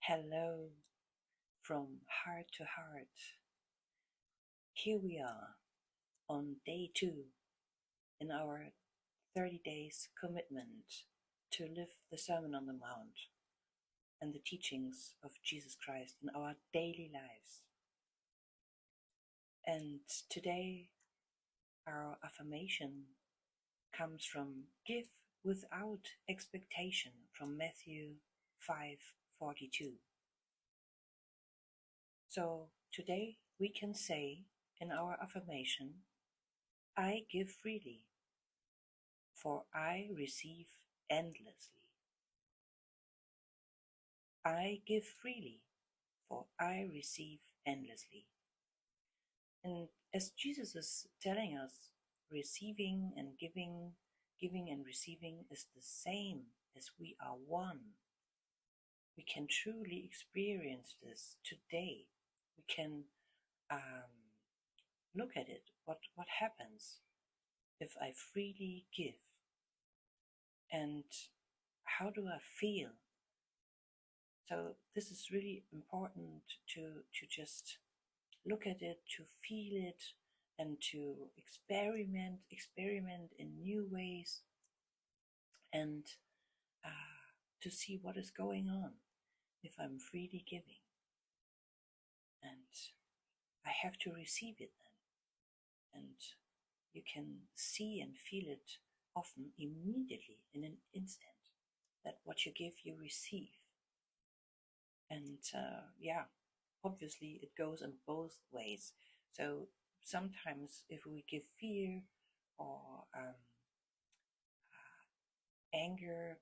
Hello from heart to heart. Here we are on day 2 in our 30 days commitment to live the Sermon on the Mount and the teachings of Jesus Christ in our daily lives. And today our affirmation comes from give without expectation from Matthew 5:42. So today we can say in our affirmation, I give freely, for I receive endlessly. I give freely, for I receive endlessly. And as Jesus is telling us, receiving and giving, giving and receiving is the same as we are one. We can truly experience this today. We can look at it, what happens if I freely give, and how do I feel? So this is really important to just look at it, to feel it, and to experiment in new ways, and to see what is going on if I'm freely giving. And I have to receive it then. And you can see and feel it often immediately in an instant, that what you give, you receive. And obviously it goes in both ways. So sometimes if we give fear or anger,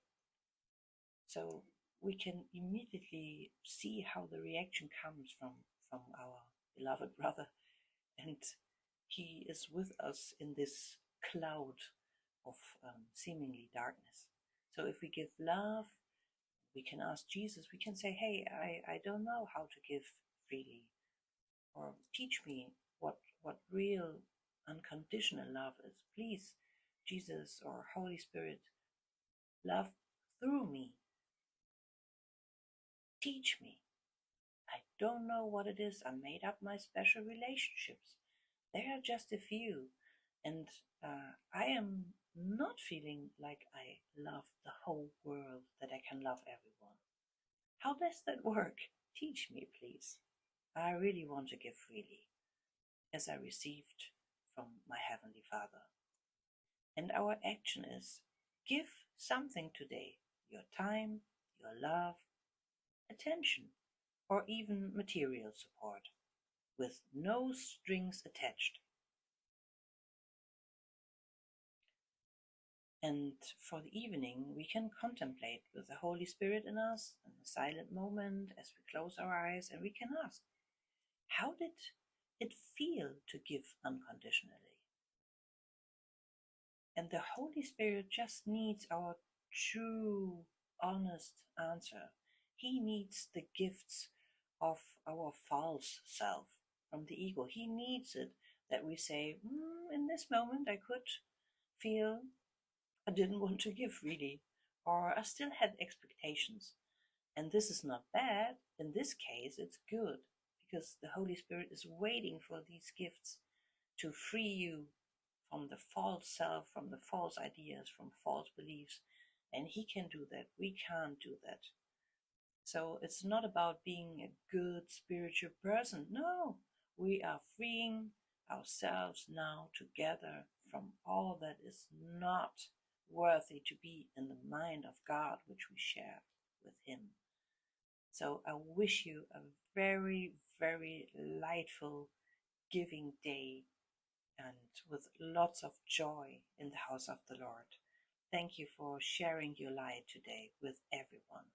so we can immediately see how the reaction comes from our beloved brother, and he is with us in this cloud of seemingly darkness. So if we give love, we can ask Jesus, we can say, hey, I don't know how to give freely, or teach me what real unconditional love is. Please, Jesus or Holy Spirit, love through me. Teach me. I don't know what it is. I made up my special relationships. There are just a few, and I am not feeling like I love the whole world, that I can love everyone. How does that work? Teach me, please. I really want to give freely, as I received from my Heavenly Father. And our action is, give something today, your time, your love, attention, or even material support, with no strings attached. And for the evening, we can contemplate with the Holy Spirit in us in a silent moment as we close our eyes, and we can ask, how did it feel to give unconditionally? And the Holy Spirit just needs our true, honest answer. He needs the gifts of our false self from the ego. He needs it, that we say, in this moment I could feel I didn't want to give really, or I still had expectations. And this is not bad. In this case, it's good, because the Holy Spirit is waiting for these gifts to free you from the false self, from the false ideas, from false beliefs. And He can do that. We can't do that. So it's not about being a good spiritual person. No, we are freeing ourselves now together from all that is not worthy to be in the mind of God, which we share with Him. So I wish you a very, very lightful giving day, and with lots of joy in the house of the Lord. Thank you for sharing your light today with everyone.